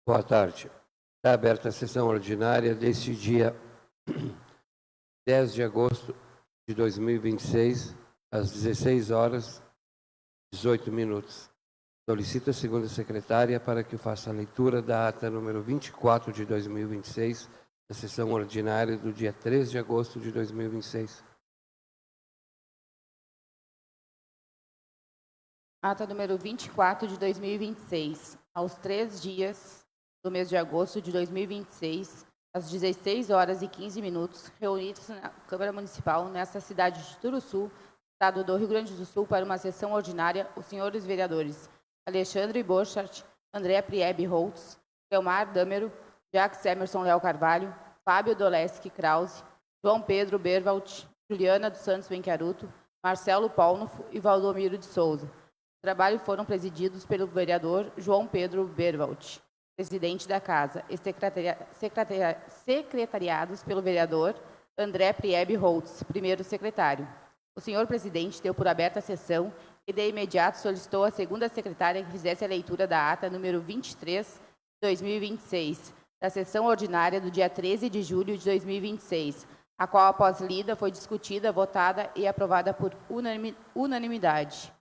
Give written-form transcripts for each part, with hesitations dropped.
Boa tarde. Está aberta a sessão ordinária deste dia 10 de agosto de 2026, às 16 horas 18 minutos. Solicito a segunda secretária para que faça a leitura da ata número 24 de 2026, da sessão ordinária do dia 3 de agosto de 2026. Ata número 24 de 2026. Aos 3 dias do mês de agosto de 2026, às 16 horas e 15 minutos, reunidos na Câmara Municipal, nesta cidade de Turuçu, Estado do Rio Grande do Sul, para uma sessão ordinária, os senhores vereadores Alexandre Borchardt, André Priebe Holtz, Leomar Dâmero, Jacques Emerson Léo Carvalho, Fábio Doleski Krause, João Pedro Berwald, Juliana dos Santos Benchiaruto, Marcelo Paulnufo e Valdomiro de Souza. O trabalho foram presididos pelo vereador João Pedro Berwald, presidente da Casa, e secretariados pelo vereador André Priebe Holtz, primeiro secretário. O senhor presidente deu por aberta a sessão e, de imediato, solicitou à segunda secretária que fizesse a leitura da ata número 23 de 2026, da sessão ordinária do dia 13 de julho de 2026, a qual, após lida, foi discutida, votada e aprovada por unanimidade.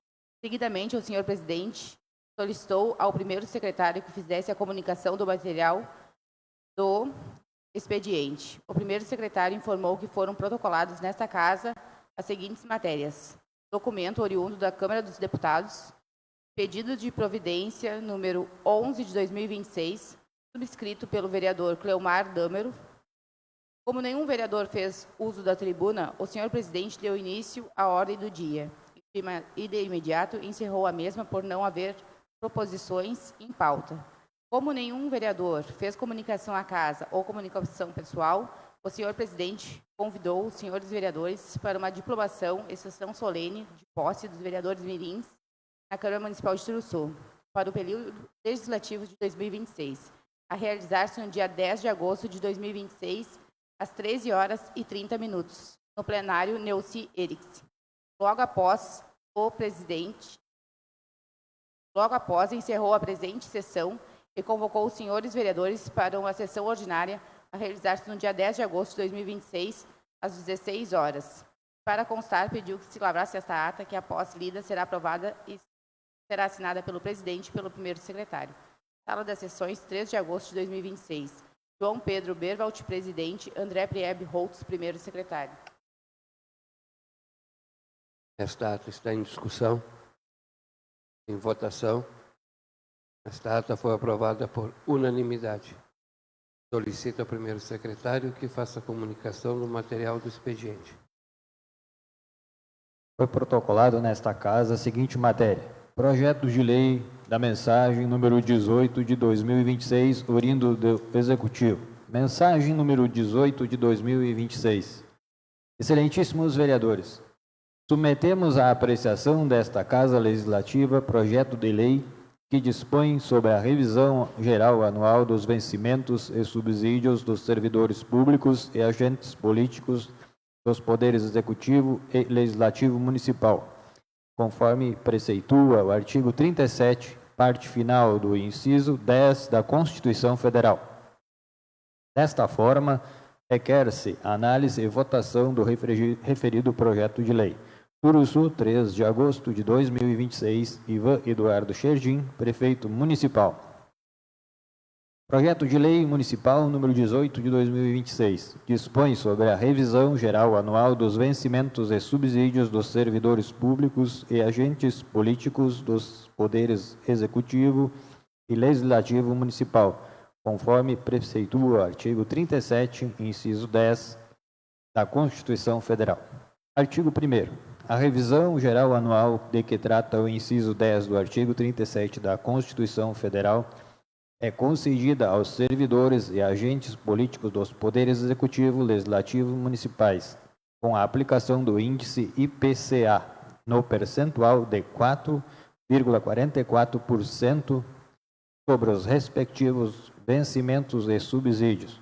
Seguidamente, o senhor presidente solicitou ao primeiro secretário que fizesse a comunicação do material do expediente. O primeiro secretário informou que foram protocolados nesta Casa as seguintes matérias: documento oriundo da Câmara dos Deputados, pedido de providência número 11 de 2026, subscrito pelo vereador Cleomar Dâmero. Como nenhum vereador fez uso da tribuna, o senhor presidente deu início à ordem do dia e, de imediato, encerrou a mesma por não haver proposições em pauta. Como nenhum vereador fez comunicação à Casa ou comunicação pessoal, o senhor presidente convidou os senhores vereadores para uma diplomação e sessão solene de posse dos vereadores mirins na Câmara Municipal de Turuçu, para o período legislativo de 2026, a realizar-se no dia 10 de agosto de 2026, às 13 horas e 30 minutos, no plenário Neuci Erix. Logo após, encerrou a presente sessão e convocou os senhores vereadores para uma sessão ordinária a realizar-se no dia 10 de agosto de 2026, às 16 horas. Para constar, pediu que se lavrasse esta ata, que após lida será aprovada e será assinada pelo presidente e pelo primeiro secretário. Sala das sessões, 3 de agosto de 2026. João Pedro Berwald, presidente. André Priebe Holtz, primeiro secretário. Esta ata está em discussão, em votação. Esta ata foi aprovada por unanimidade. Solicito ao primeiro secretário que faça a comunicação do material do expediente. Foi protocolado nesta Casa a seguinte matéria: projeto de lei da mensagem número 18 de 2026, oriundo do Executivo. Mensagem número 18 de 2026. Excelentíssimos vereadores, submetemos à apreciação desta Casa Legislativa projeto de lei que dispõe sobre a revisão geral anual dos vencimentos e subsídios dos servidores públicos e agentes políticos dos poderes executivo e legislativo municipal, conforme preceitua o artigo 37, parte final do inciso 10 da Constituição Federal. Desta forma, requer-se análise e votação do referido projeto de lei. Turuçu, 3 de agosto de 2026, Ivan Eduardo Schergin, prefeito municipal. Projeto de lei municipal número 18 de 2026, dispõe sobre a revisão geral anual dos vencimentos e subsídios dos servidores públicos e agentes políticos dos poderes executivo e legislativo municipal, conforme preceitua o artigo 37, inciso 10 da Constituição Federal. Artigo 1º. A revisão geral anual de que trata o inciso 10 do artigo 37 da Constituição Federal é concedida aos servidores e agentes políticos dos poderes executivo, legislativo e municipais, com a aplicação do índice IPCA, no percentual de 4,44% sobre os respectivos vencimentos e subsídios.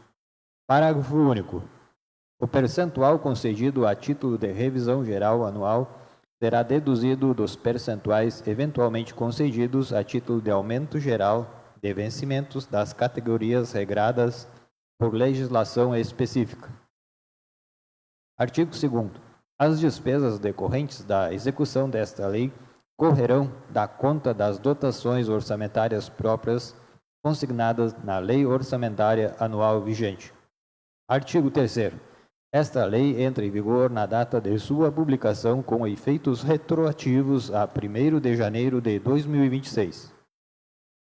Parágrafo único. O percentual concedido a título de revisão geral anual será deduzido dos percentuais eventualmente concedidos a título de aumento geral de vencimentos das categorias regradas por legislação específica. Artigo 2º. As despesas decorrentes da execução desta lei correrão da conta das dotações orçamentárias próprias consignadas na Lei Orçamentária Anual vigente. Artigo 3º. Esta lei entra em vigor na data de sua publicação com efeitos retroativos a 1º de janeiro de 2026.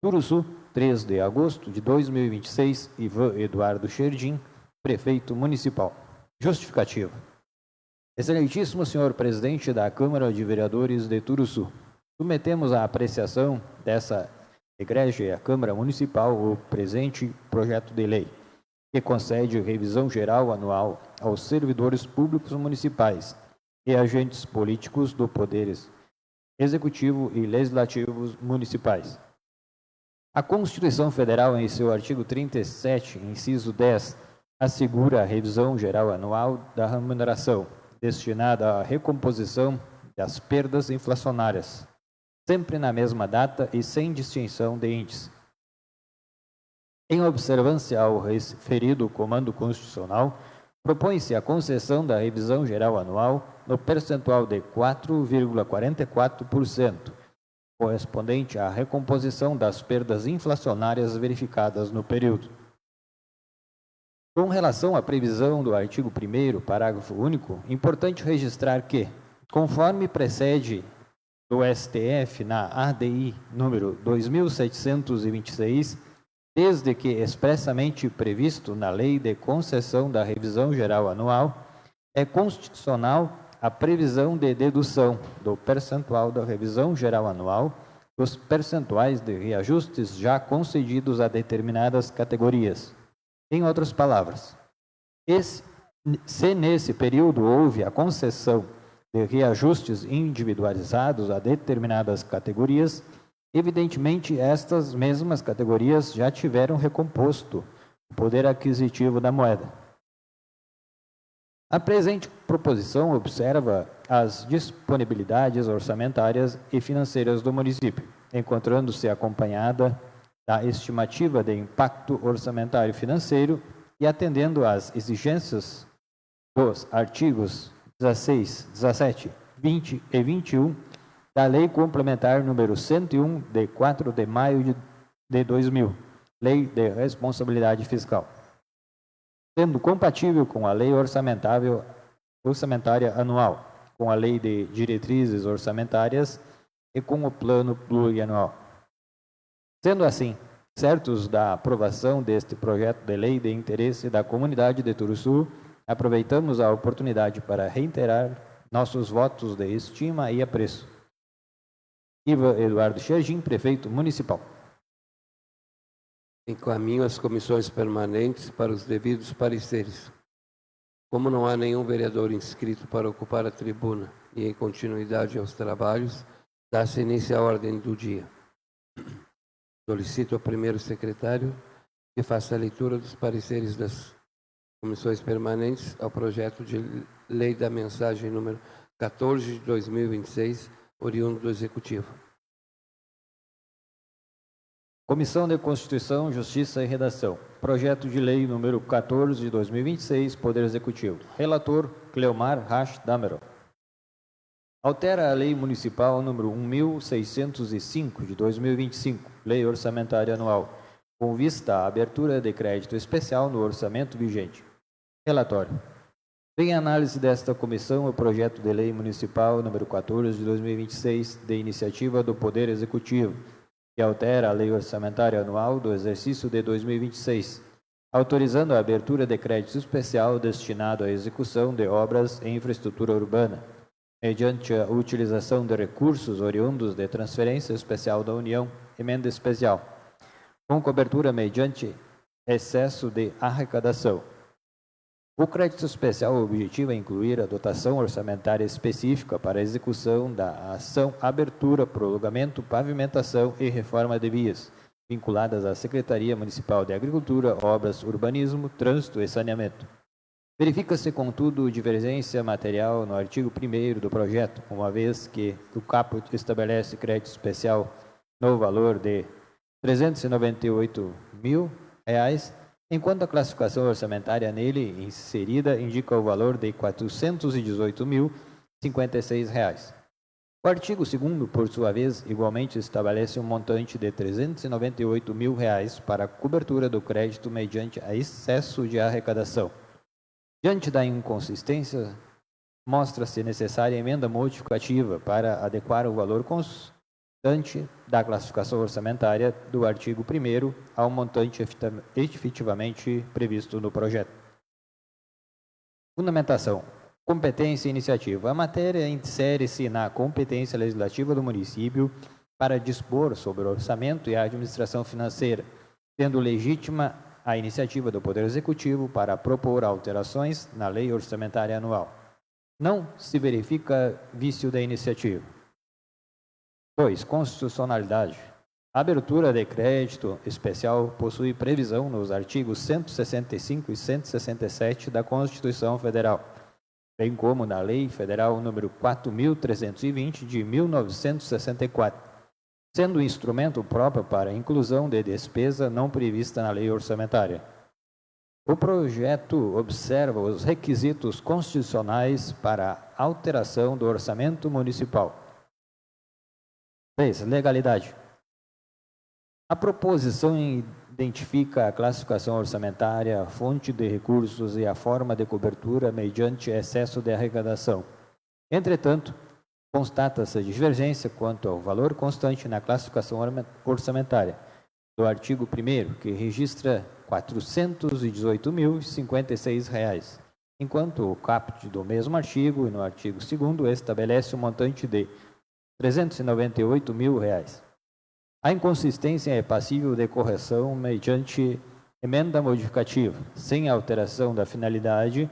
Turuçu, 3 de agosto de 2026, Ivan Eduardo Scherdim, Prefeito Municipal. Justificativa. Excelentíssimo senhor Presidente da Câmara de Vereadores de Turuçu, submetemos à apreciação dessa egrégia Câmara Municipal o presente projeto de lei, que concede revisão geral anual aos servidores públicos municipais e agentes políticos do Poderes Executivo e Legislativo municipais. A Constituição Federal, em seu artigo 37, inciso 10, assegura a revisão geral anual da remuneração, destinada à recomposição das perdas inflacionárias, sempre na mesma data e sem distinção de índice. Em observância ao referido comando constitucional, propõe-se a concessão da revisão geral anual no percentual de 4,44%, correspondente à recomposição das perdas inflacionárias verificadas no período. Com relação à previsão do artigo 1º, parágrafo único, importante registrar que, conforme precede do STF na ADI número 2726, desde que expressamente previsto na Lei de Concessão da Revisão Geral Anual, é constitucional a previsão de dedução do percentual da revisão geral anual dos percentuais de reajustes já concedidos a determinadas categorias. Em outras palavras, se nesse período houve a concessão de reajustes individualizados a determinadas categorias, evidentemente estas mesmas categorias já tiveram recomposto o poder aquisitivo da moeda. A presente proposição observa as disponibilidades orçamentárias e financeiras do município, encontrando-se acompanhada da estimativa de impacto orçamentário financeiro e atendendo às exigências dos artigos 16, 17, 20 e 21 da Lei Complementar número 101, de 4 de maio de 2000, Lei de Responsabilidade Fiscal, sendo compatível com a Lei Orçamentária Anual, com a Lei de Diretrizes Orçamentárias e com o Plano Plurianual. Sendo assim, certos da aprovação deste projeto de lei de interesse da comunidade de Turuçu, aproveitamos a oportunidade para reiterar nossos votos de estima e apreço. Ivan Eduardo Scherdim, Prefeito Municipal. Encaminho as comissões permanentes para os devidos pareceres. Como não há nenhum vereador inscrito para ocupar a tribuna e em continuidade aos trabalhos, dá-se início à ordem do dia. Solicito ao primeiro secretário que faça a leitura dos pareceres das comissões permanentes ao projeto de lei da mensagem número 14 de 2026, oriundo do Executivo. Comissão de Constituição, Justiça e Redação. Projeto de lei número 14 de 2026, Poder Executivo. Relator, Cleomar Rasch Dameron. Altera a Lei Municipal número 1.605 de 2025, Lei Orçamentária Anual, com vista à abertura de crédito especial no orçamento vigente. Relatório. Em análise desta comissão, o projeto de lei municipal número 14 de 2026, de iniciativa do Poder Executivo, que altera a Lei Orçamentária Anual do exercício de 2026, autorizando a abertura de crédito especial destinado à execução de obras em infraestrutura urbana, mediante a utilização de recursos oriundos de transferência especial da União, emenda especial, com cobertura mediante excesso de arrecadação. O crédito especial objetiva incluir a dotação orçamentária específica para a execução da ação abertura, prolongamento, pavimentação e reforma de vias, vinculadas à Secretaria Municipal de Agricultura, Obras, Urbanismo, Trânsito e Saneamento. Verifica-se, contudo, divergência material no artigo 1º do projeto, uma vez que o caput estabelece crédito especial no valor de 398 mil reais, enquanto a classificação orçamentária nele inserida indica o valor de 418.056 reais. O artigo 2º, por sua vez, igualmente estabelece um montante de 398 mil reais para a cobertura do crédito mediante a excesso de arrecadação. Diante da inconsistência, mostra-se necessária emenda modificativa para adequar o valor constante da classificação orçamentária do artigo 1º ao montante efetivamente previsto no projeto. Fundamentação. Competência e iniciativa. A matéria insere-se na competência legislativa do município para dispor sobre o orçamento e a administração financeira, sendo legítima a iniciativa do Poder Executivo para propor alterações na lei orçamentária anual. Não se verifica vício da iniciativa. 2. Constitucionalidade. A abertura de crédito especial possui previsão nos artigos 165 e 167 da Constituição Federal, bem como na Lei Federal número 4.320 de 1964, sendo instrumento próprio para a inclusão de despesa não prevista na lei orçamentária. O projeto observa os requisitos constitucionais para a alteração do orçamento municipal. 3. Legalidade. A proposição identifica a classificação orçamentária, a fonte de recursos e a forma de cobertura mediante excesso de arrecadação. Entretanto, constata-se divergência quanto ao valor constante na classificação orçamentária do artigo 1º, que registra R$ 418.056, enquanto o caput do mesmo artigo, no artigo 2º, estabelece um montante de R$ 398 mil. A inconsistência é passível de correção mediante emenda modificativa, sem alteração da finalidade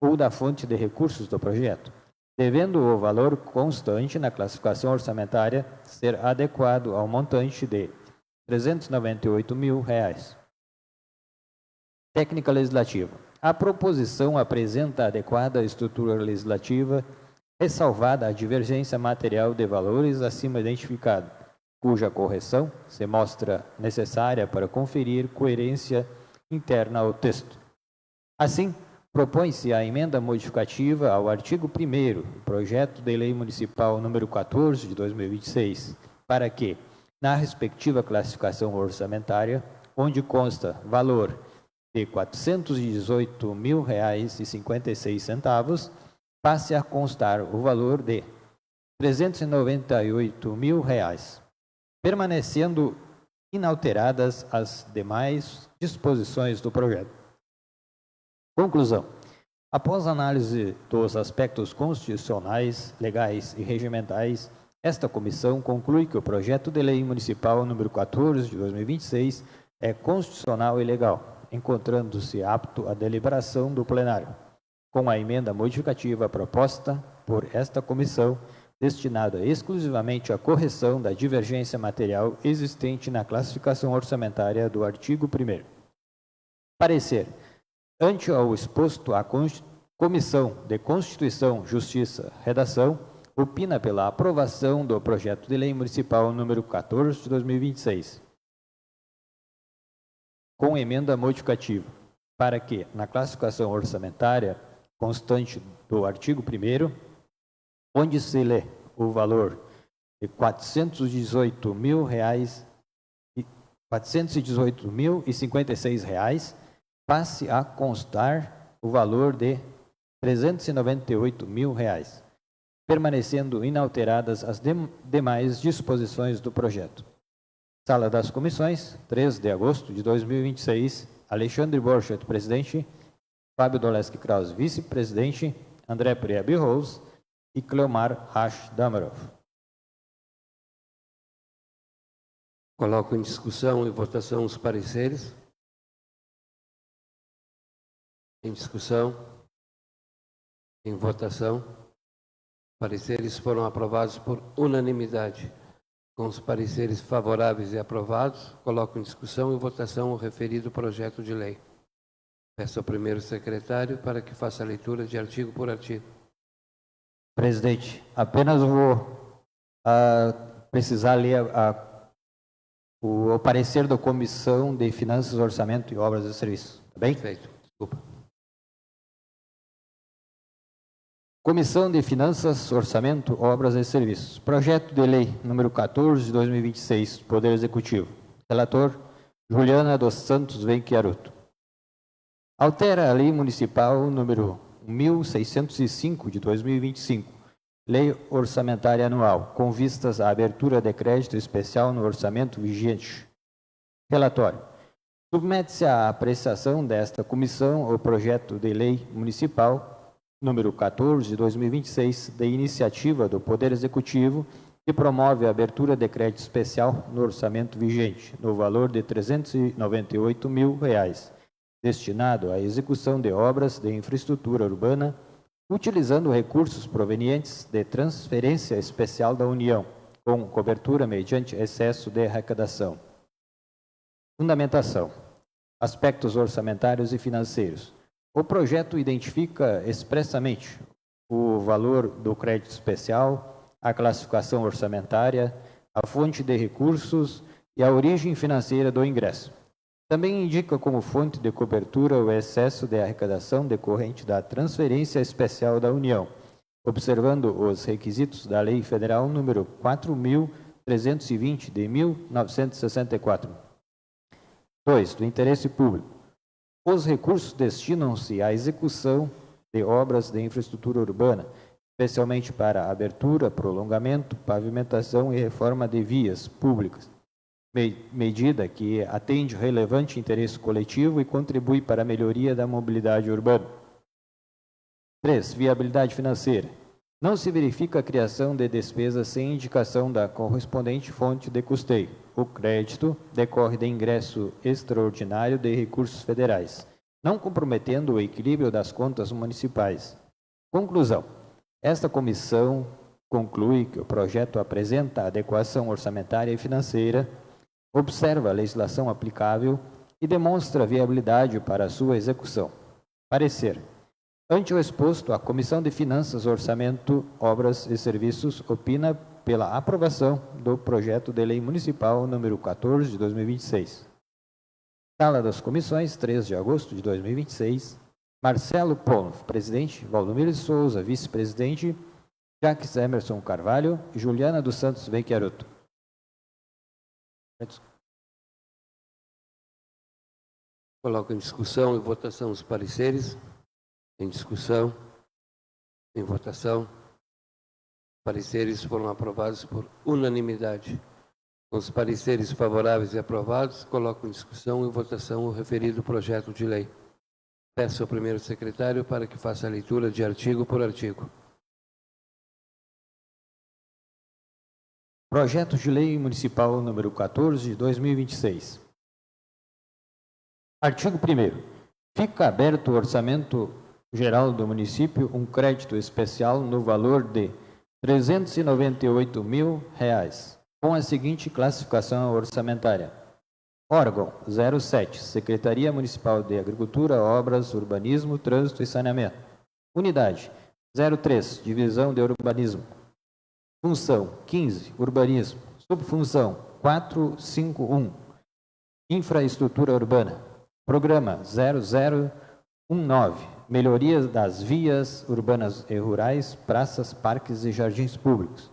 ou da fonte de recursos do projeto, devendo o valor constante na classificação orçamentária ser adequado ao montante de R$ 398 mil. Técnica legislativa. A proposição apresenta adequada estrutura legislativa, ressalvada a divergência material de valores acima identificado, cuja correção se mostra necessária para conferir coerência interna ao texto. Assim, propõe-se a emenda modificativa ao artigo 1º do projeto de lei municipal número 14 de 2026, para que, na respectiva classificação orçamentária, onde consta valor de R$ 418.056, passe a constar o valor de R$ 398 mil, permanecendo inalteradas as demais disposições do projeto. Conclusão. Após análise dos aspectos constitucionais, legais e regimentais, esta comissão conclui que o projeto de lei municipal número 14 de 2026 é constitucional e legal, encontrando-se apto à deliberação do plenário, com a emenda modificativa proposta por esta comissão, destinada exclusivamente à correção da divergência material existente na classificação orçamentária do artigo 1º. Parecer. Ante ao exposto, a Comissão de Constituição, Justiça, Redação, opina pela aprovação do projeto de lei municipal número 14 de 2026, com emenda modificativa, para que, na classificação orçamentária constante do artigo 1º, onde se lê o valor de R$ 418.056, passe a constar o valor de R$ 398 mil, permanecendo inalteradas as demais disposições do projeto. Sala das Comissões, 3 de agosto de 2026, Alexandre Borchardt, presidente, Fábio Dolesky Krause, vice-presidente, André Priebe Rose e Cleomar Rasch Damarov. Coloco em discussão e votação os pareceres. Em discussão. Em votação. Pareceres foram aprovados por unanimidade. Com os pareceres favoráveis e aprovados, coloco em discussão e votação o referido projeto de lei. Peço ao primeiro secretário para que faça a leitura de artigo por artigo. Presidente, apenas vou precisar ler o parecer da Comissão de Finanças, Orçamento e Obras e Serviços. Tá bem? Perfeito. Desculpa. Comissão de Finanças, Orçamento, Obras e Serviços. Projeto de Lei número 14 de 2026, Poder Executivo. Relator, Juliana dos Santos Venchiaruto. Altera a Lei Municipal número 1605 de 2025, Lei Orçamentária Anual, com vistas à abertura de crédito especial no orçamento vigente. Relatório. Submete-se à apreciação desta comissão o projeto de lei municipal número 14 de 2026, de iniciativa do Poder Executivo, que promove a abertura de crédito especial no orçamento vigente, no valor de R$ 398 mil, destinado à execução de obras de infraestrutura urbana, utilizando recursos provenientes de transferência especial da União, com cobertura mediante excesso de arrecadação. Fundamentação. Aspectos orçamentários e financeiros. O projeto identifica expressamente o valor do crédito especial, a classificação orçamentária, a fonte de recursos e a origem financeira do ingresso. Também indica como fonte de cobertura o excesso de arrecadação decorrente da transferência especial da União, observando os requisitos da Lei Federal número 4.320 de 1964. 2. Do interesse público. Os recursos destinam-se à execução de obras de infraestrutura urbana, especialmente para abertura, prolongamento, pavimentação e reforma de vias públicas, medida que atende relevante interesse coletivo e contribui para a melhoria da mobilidade urbana. 3. Viabilidade financeira. Não se verifica a criação de despesas sem indicação da correspondente fonte de custeio. O crédito decorre de ingresso extraordinário de recursos federais, não comprometendo o equilíbrio das contas municipais. Conclusão. Esta comissão conclui que o projeto apresenta adequação orçamentária e financeira, observa a legislação aplicável e demonstra viabilidade para a sua execução. Parecer. Ante o exposto, a Comissão de Finanças, Orçamento, Obras e Serviços opina pela aprovação do projeto de lei municipal número 14 de 2026. Sala das Comissões, 3 de agosto de 2026. Marcelo Polnoff, presidente. Valdomiro de Souza, vice-presidente. Jacques Emerson Carvalho e Juliana dos Santos Venchiaruto. Coloco em discussão e votação os pareceres. Em discussão, em votação. Pareceres foram aprovados por unanimidade. Com os pareceres favoráveis e aprovados, coloco em discussão e votação o referido projeto de lei. Peço ao primeiro secretário para que faça a leitura de artigo por artigo. Projeto de Lei Municipal número 14 de 2026. Artigo 1º. Fica aberto o orçamento geral do município um crédito especial no valor de R$ 398 mil, com a seguinte classificação orçamentária. Órgão 07, Secretaria Municipal de Agricultura, Obras, Urbanismo, Trânsito e Saneamento. Unidade 03, Divisão de Urbanismo. Função 15, Urbanismo. Subfunção 451, Infraestrutura Urbana. Programa 0019, Melhorias das vias urbanas e rurais, praças, parques e jardins públicos.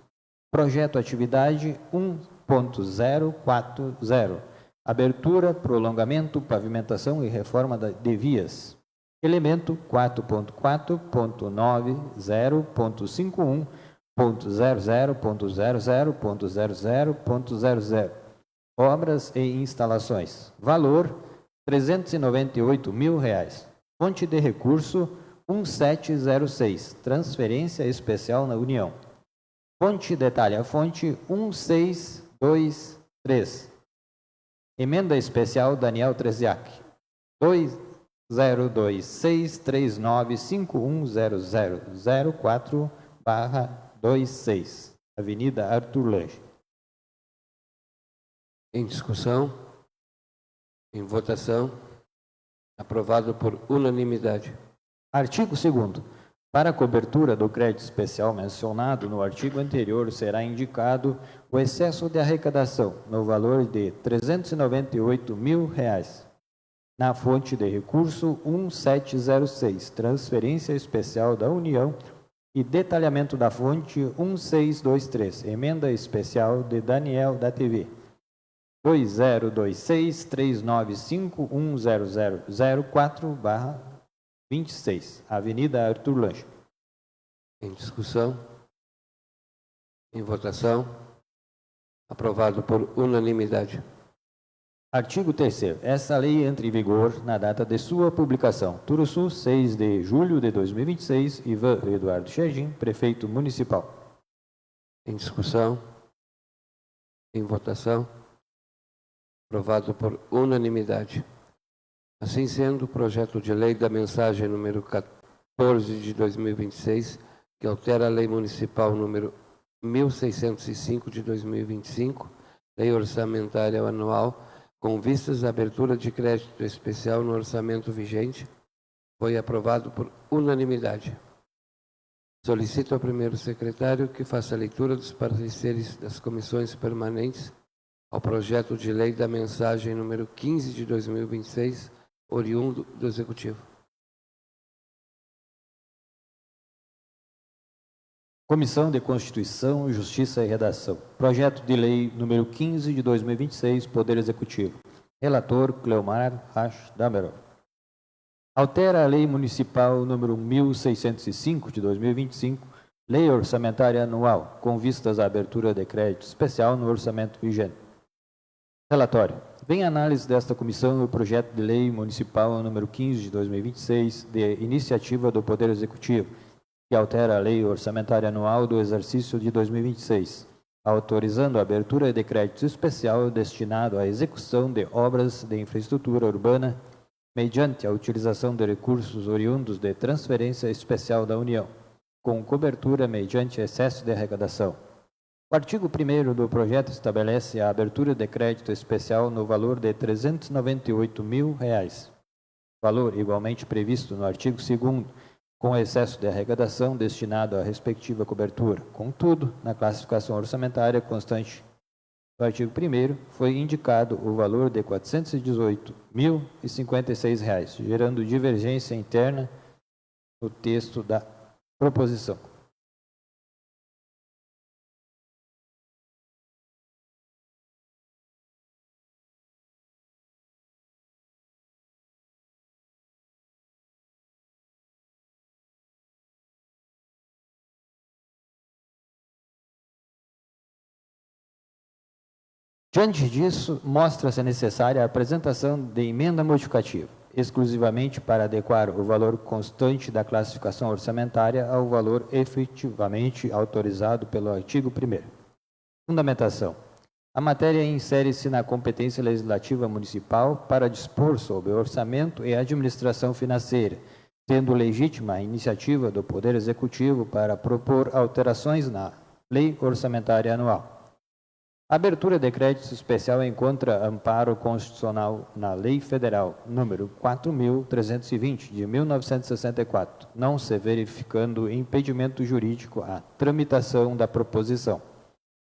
Projeto Atividade 1.040, Abertura, prolongamento, pavimentação e reforma de vias. Elemento 4.4.9.0.51.00.00.00.00. Obras e instalações. Valor R$ 398 mil. Fonte de recurso 1706. Transferência especial na União. Fonte detalha a fonte 1623. Emenda especial Daniel Treziak. 202639510004/26. Avenida Arthur Lange. Em discussão, em votação, aprovado por unanimidade. Artigo 2º. Para a cobertura do crédito especial mencionado no artigo anterior, será indicado o excesso de arrecadação no valor de R$ 398.000, na fonte de recurso 1706, transferência especial da União, e detalhamento da fonte 1623, emenda especial de Daniel da TV, 2026-395-10004/26, Avenida Arthur Lange. Em discussão? Em votação? Aprovado por unanimidade. Artigo 3º. Esta lei entra em vigor na data de sua publicação. Turuçu, 6 de julho de 2026. Ivan Eduardo Chegin, prefeito municipal. Em discussão? Em votação? Aprovado por unanimidade. Assim sendo, o projeto de lei da mensagem número 14 de 2026, que altera a lei municipal número 1605 de 2025, lei orçamentária anual, com vistas à abertura de crédito especial no orçamento vigente, foi aprovado por unanimidade. Solicito ao primeiro secretário que faça a leitura dos pareceres das comissões permanentes ao projeto de lei da mensagem número 15 de 2026, oriundo do Executivo. Comissão de Constituição, Justiça e Redação. Projeto de lei número 15 de 2026, Poder Executivo. Relator Cleomar Rach Damerov. Altera a Lei Municipal número 1605 de 2025, Lei Orçamentária Anual, com vistas à abertura de crédito especial no orçamento vigente. Relatório. Vem análise desta comissão o projeto de lei municipal número 15 de 2026, de iniciativa do Poder Executivo, que altera a Lei Orçamentária Anual do exercício de 2026, autorizando a abertura de crédito especial destinado à execução de obras de infraestrutura urbana mediante a utilização de recursos oriundos de transferência especial da União, com cobertura mediante excesso de arrecadação. O artigo 1º do projeto estabelece a abertura de crédito especial no valor de R$ 398.000, valor igualmente previsto no artigo 2º, com excesso de arrecadação destinado à respectiva cobertura. Contudo, na classificação orçamentária constante do artigo 1º, foi indicado o valor de R$ 418.056, gerando divergência interna no texto da proposição. Diante disso, mostra-se necessária a apresentação de emenda modificativa, exclusivamente para adequar o valor constante da classificação orçamentária ao valor efetivamente autorizado pelo artigo 1º. Fundamentação. A matéria insere-se na competência legislativa municipal para dispor sobre orçamento e administração financeira, sendo legítima a iniciativa do Poder Executivo para propor alterações na Lei Orçamentária Anual. A abertura de crédito especial encontra amparo constitucional na Lei Federal número 4.320, de 1964, não se verificando impedimento jurídico à tramitação da proposição.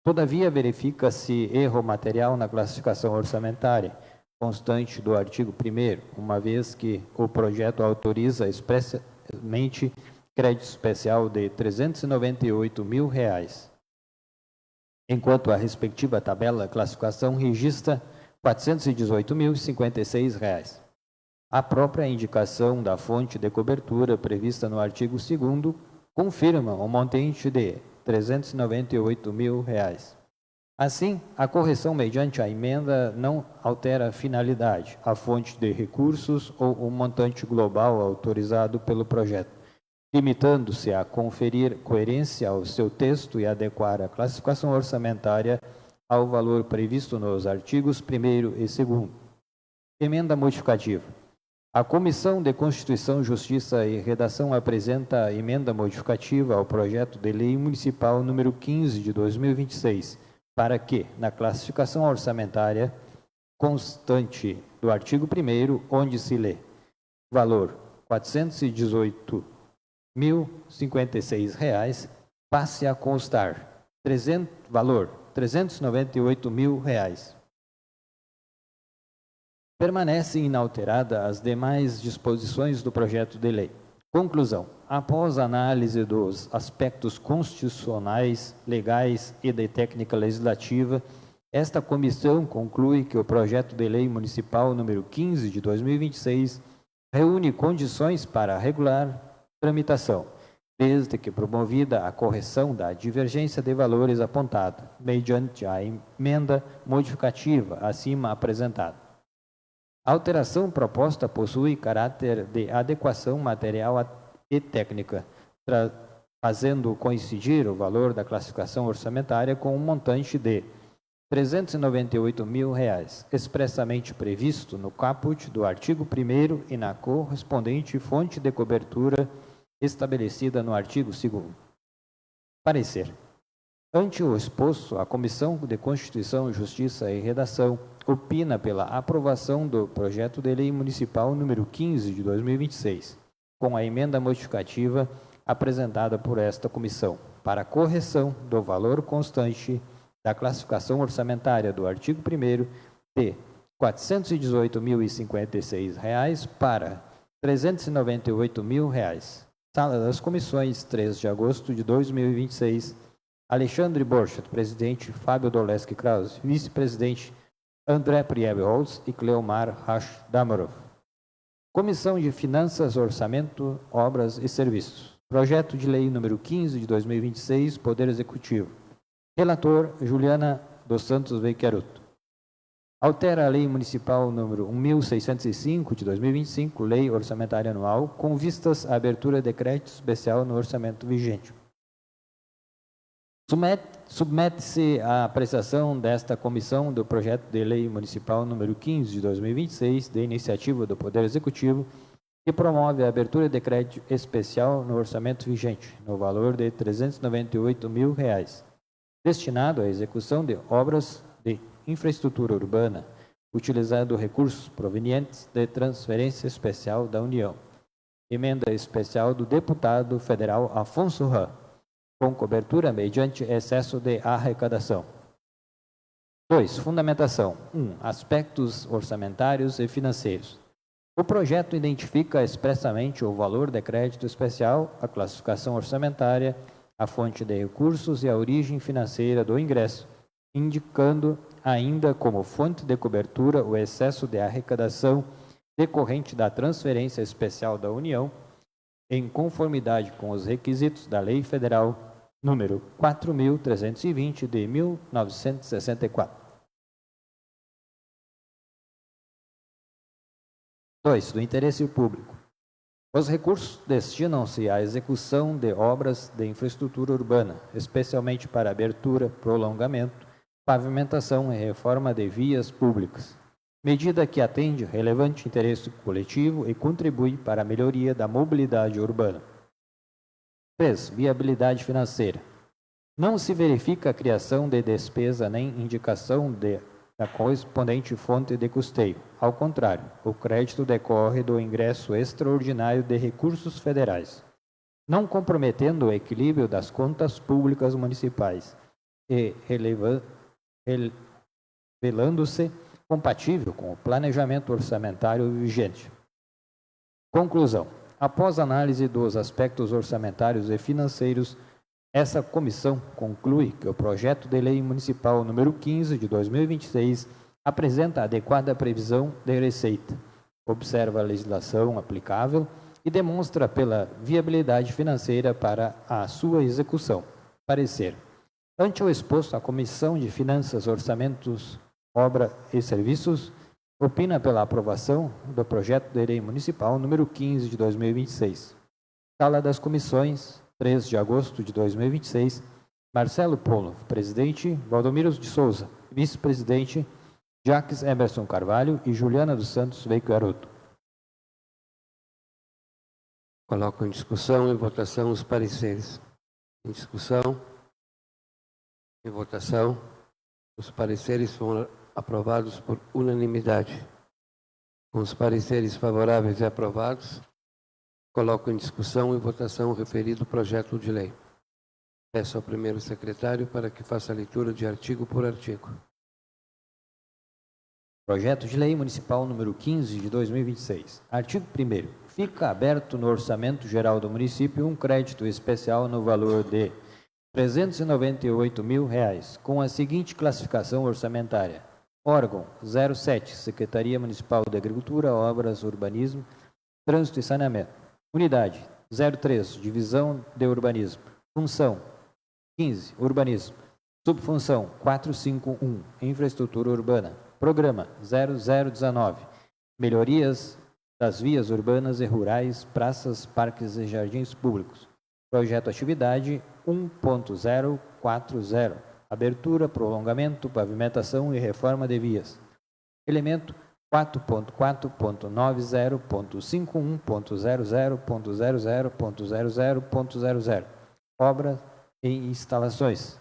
Todavia, verifica-se erro material na classificação orçamentária, constante do artigo 1º, uma vez que o projeto autoriza expressamente crédito especial de R$ 398.000, enquanto a respectiva tabela classificação registra R$ 418.056. A própria indicação da fonte de cobertura prevista no artigo 2º confirma o montante de R$ 398.000. Assim, a correção mediante a emenda não altera a finalidade, a fonte de recursos ou o montante global autorizado pelo projeto, limitando-se a conferir coerência ao seu texto e adequar a classificação orçamentária ao valor previsto nos artigos 1º e 2º. Emenda modificativa. A Comissão de Constituição, Justiça e Redação apresenta a emenda modificativa ao projeto de lei municipal número 15 de 2026, para que, na classificação orçamentária constante do artigo 1º, onde se lê valor R$ R$ passe a constar valor R$ 398.000. Permanecem inalteradas as demais disposições do projeto de lei. Conclusão. Após análise dos aspectos constitucionais, legais e de técnica legislativa, esta comissão conclui que o projeto de lei municipal número 15 de 2026 reúne condições para regular tramitação, desde que promovida a correção da divergência de valores apontada, mediante a emenda modificativa acima apresentada. A alteração proposta possui caráter de adequação material e técnica, fazendo coincidir o valor da classificação orçamentária com um montante de R$ 398.000, expressamente previsto no caput do artigo 1º e na correspondente fonte de cobertura estabelecida no artigo 2º. Parecer. Ante o exposto, a Comissão de Constituição, Justiça e Redação opina pela aprovação do projeto de lei municipal número 15 de 2026, com a emenda modificativa apresentada por esta comissão, para correção do valor constante da classificação orçamentária do artigo 1º de R$ 418.056 para R$ 398.000. Sala das Comissões, 3 de agosto de 2026. Alexandre Borchardt, presidente. Fábio Dolesky Krause, vice-presidente. André Priebe-Holtz e Cleomar Rasch-Damarov. Comissão de Finanças, Orçamento, Obras e Serviços. Projeto de Lei número 15 de 2026, Poder Executivo. Relator, Juliana dos Santos Veiqueruto. Altera a Lei Municipal número 1.605 de 2025, Lei Orçamentária Anual, com vistas à abertura de crédito especial no orçamento vigente. Submete-se à apreciação desta comissão do projeto de lei municipal número 15 de 2026, de iniciativa do Poder Executivo, que promove a abertura de crédito especial no orçamento vigente, no valor de R$ 398.000, destinado à execução de obras de infraestrutura urbana, utilizando recursos provenientes de transferência especial da União. Emenda especial do deputado federal Afonso Ram, com cobertura mediante excesso de arrecadação. 2. Fundamentação. 1. Aspectos orçamentários e financeiros. O projeto identifica expressamente o valor de crédito especial, a classificação orçamentária, a fonte de recursos e a origem financeira do ingresso, indicando ainda como fonte de cobertura o excesso de arrecadação decorrente da transferência especial da União, em conformidade com os requisitos da Lei Federal número 4.320 de 1964. 2. Do interesse público. Os recursos destinam-se à execução de obras de infraestrutura urbana, especialmente para abertura, prolongamento, pavimentação e reforma de vias públicas, medida que atende relevante interesse coletivo e contribui para a melhoria da mobilidade urbana. 3. Viabilidade financeira. Não se verifica a criação de despesa nem indicação da correspondente fonte de custeio. Ao contrário, o crédito decorre do ingresso extraordinário de recursos federais, não comprometendo o equilíbrio das contas públicas municipais e revelando-se compatível com o planejamento orçamentário vigente. Conclusão. Após análise dos aspectos orçamentários e financeiros, essa comissão conclui que o projeto de lei municipal número 15 de 2026 apresenta adequada previsão de receita, observa a legislação aplicável e demonstra pela viabilidade financeira para a sua execução. Parecer. Ante o exposto, a Comissão de Finanças, Orçamentos, Obra e Serviços opina pela aprovação do projeto de lei municipal número 15 de 2026. Sala das Comissões, 3 de agosto de 2026. Marcelo Polo, presidente. Valdomiro de Souza, vice-presidente. Jacques Emerson Carvalho e Juliana dos Santos Veiqueruto. Coloco em discussão e votação os pareceres. Em discussão, em votação, os pareceres foram aprovados por unanimidade. Com os pareceres favoráveis e aprovados, Coloco em discussão e votação o referido projeto de lei. Peço ao primeiro secretário para que faça a leitura de artigo por artigo. Projeto de Lei Municipal número 15 de 2026. Artigo 1º. Fica aberto no Orçamento Geral do Município um crédito especial no valor de R$ 398.000, com a seguinte classificação orçamentária. Órgão 07, Secretaria Municipal de Agricultura, Obras, Urbanismo, Trânsito e Saneamento. Unidade 03, Divisão de Urbanismo. Função 15, Urbanismo. Subfunção 451, Infraestrutura Urbana. Programa 0019, Melhorias das vias urbanas e rurais, praças, parques e jardins públicos. Projeto Atividade 1.040, Abertura, prolongamento, pavimentação e reforma de vias. Elemento 4.4.90.51.00.00.00.00. Obras e instalações.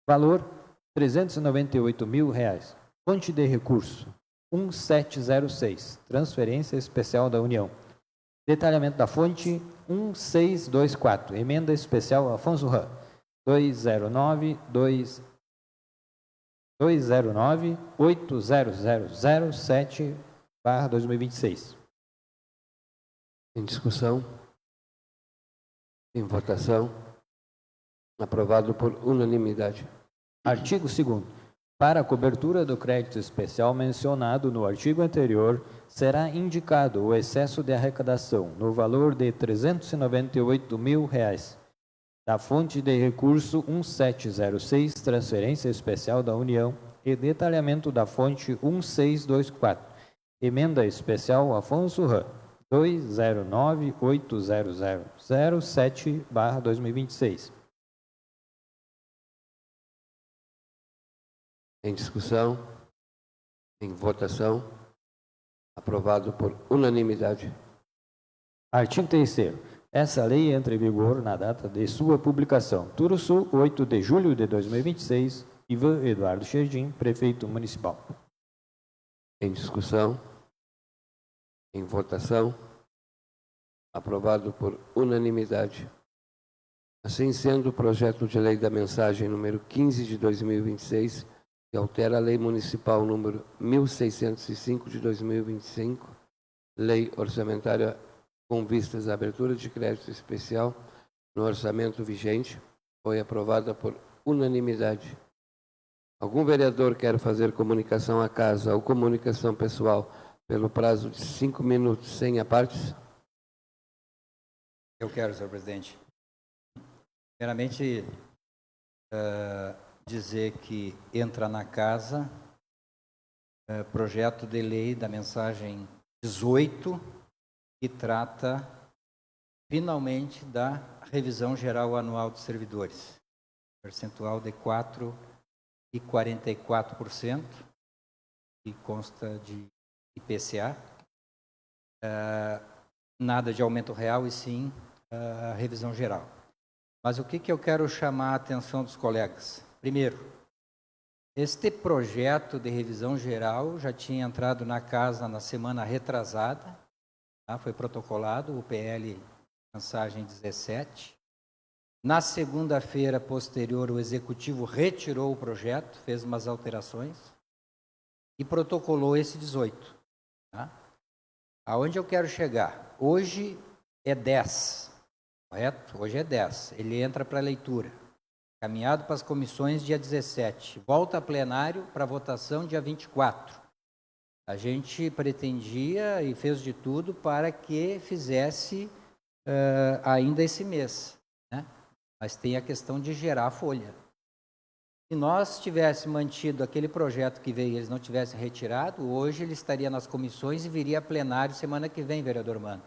Valor R$ 398.000. Fonte de recurso 1706, transferência especial da União. Detalhamento da fonte 1624, emenda especial Afonso Ram 209-8007/2026. Em discussão. Em votação. Aprovado por unanimidade. Artigo 2º. Para a cobertura do crédito especial mencionado no artigo anterior, será indicado o excesso de arrecadação no valor de R$ 398.000, da fonte de recurso 1706, transferência especial da União, e detalhamento da fonte 1624, emenda especial Afonso Ram 209-8007/2026. Em discussão. Em votação. Aprovado por unanimidade. Artigo 3º. Essa lei entra em vigor na data de sua publicação. Turuçu, 8 de julho de 2026. Ivan Eduardo Xerdim, Prefeito Municipal. Em discussão. Em votação. Aprovado por unanimidade. Assim sendo, o projeto de lei da mensagem número 15 de 2026, que altera a Lei Municipal número 1605 de 2025, Lei Orçamentária com vistas à abertura de crédito especial no orçamento vigente, foi aprovada por unanimidade. Algum vereador quer fazer comunicação à casa ou comunicação pessoal pelo prazo de 5 minutos sem apartes? Eu quero, senhor presidente. Primeiramente, dizer que entra na casa projeto de lei da mensagem 18, que trata finalmente da revisão geral anual dos servidores. Percentual de 4,44%, que consta de IPCA. Nada de aumento real e sim a revisão geral. Mas o que eu quero chamar a atenção dos colegas? Primeiro, este projeto de revisão geral já tinha entrado na casa na semana retrasada, tá? Foi protocolado o PL mensagem 17. Na segunda-feira posterior, o Executivo retirou o projeto, fez umas alterações e protocolou esse 18. Tá? Aonde eu quero chegar? Hoje é 10, correto? Hoje é 10. Ele entra para leitura. Caminhado para as comissões dia 17. Volta a plenário para votação dia 24. A gente pretendia e fez de tudo para que fizesse ainda esse mês, né? Mas tem a questão de gerar folha. Se nós tivéssemos mantido aquele projeto que veio e eles não tivessem retirado, hoje ele estaria nas comissões e viria a plenário semana que vem, vereador Mano,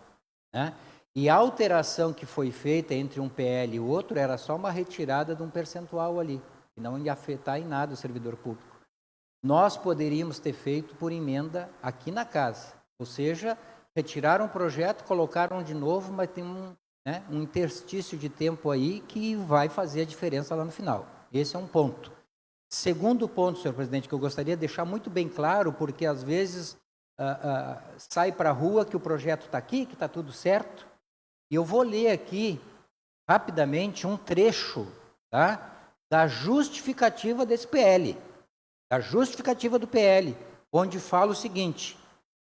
né? E a alteração que foi feita entre um PL e o outro era só uma retirada de um percentual ali, que não ia afetar em nada o servidor público. Nós poderíamos ter feito por emenda aqui na casa, ou seja, retiraram o projeto, colocaram de novo, mas tem um interstício de tempo aí que vai fazer a diferença lá no final. Esse é um ponto. Segundo ponto, senhor presidente, que eu gostaria de deixar muito bem claro, porque às vezes sai para a rua que o projeto está aqui, que está tudo certo, E eu vou ler aqui, rapidamente, um trecho, tá, da justificativa desse PL, da justificativa do PL, onde fala o seguinte: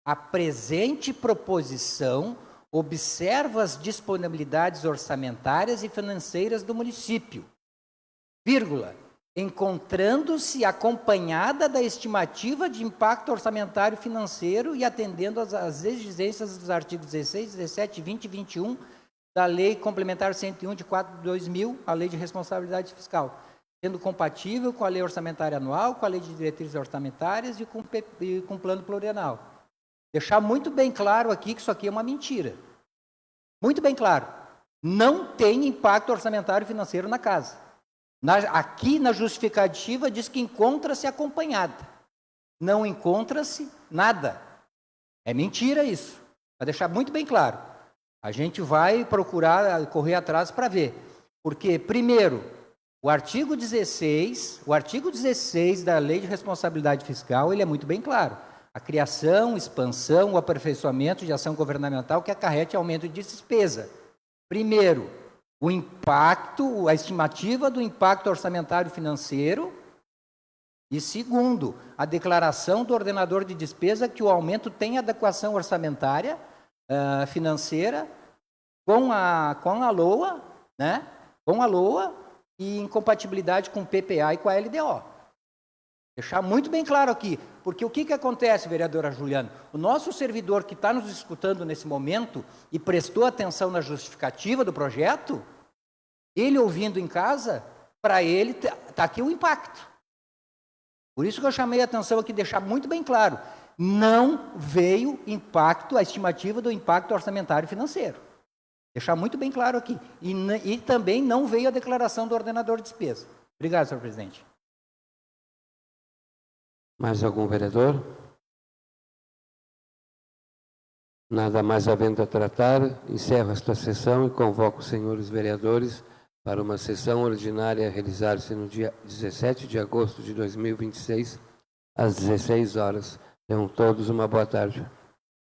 a presente proposição observa as disponibilidades orçamentárias e financeiras do município, vírgula, encontrando-se acompanhada da estimativa de impacto orçamentário e financeiro e atendendo às exigências dos artigos 16, 17, 20 e 21 da Lei Complementar 101 de 4 de 2000, a Lei de Responsabilidade Fiscal, sendo compatível com a Lei Orçamentária Anual, com a Lei de Diretrizes Orçamentárias e com o Plano Plurianual. Deixar muito bem claro aqui que isso aqui é uma mentira. Muito bem claro. Não tem impacto orçamentário e financeiro na casa. Aqui na justificativa diz que encontra-se acompanhada. Não encontra-se nada. É mentira isso. Para deixar muito bem claro. A gente vai procurar correr atrás para ver. Porque, primeiro, o artigo 16 da Lei de Responsabilidade Fiscal, ele é muito bem claro. A criação, expansão, o aperfeiçoamento de ação governamental que acarrete aumento de despesa. Primeiro, o impacto, a estimativa do impacto orçamentário e financeiro. E segundo, a declaração do ordenador de despesa que o aumento tem adequação orçamentária, financeira, com a LOA, né? Com a LOA e incompatibilidade com o PPA e com a LDO. Deixar muito bem claro aqui, porque o que acontece, vereadora Juliana? O nosso servidor que está nos escutando nesse momento e prestou atenção na justificativa do projeto, ele ouvindo em casa, para ele está aqui o impacto. Por isso que eu chamei a atenção aqui, deixar muito bem claro, não veio impacto, a estimativa do impacto orçamentário e financeiro. Deixar muito bem claro aqui. E também não veio a declaração do ordenador de despesa. Obrigado, senhor presidente. Mais algum vereador? Nada mais havendo a tratar, encerro esta sessão e convoco os senhores vereadores para uma sessão ordinária a realizar-se no dia 17 de agosto de 2026, às 16 horas. Tenham todos uma boa tarde.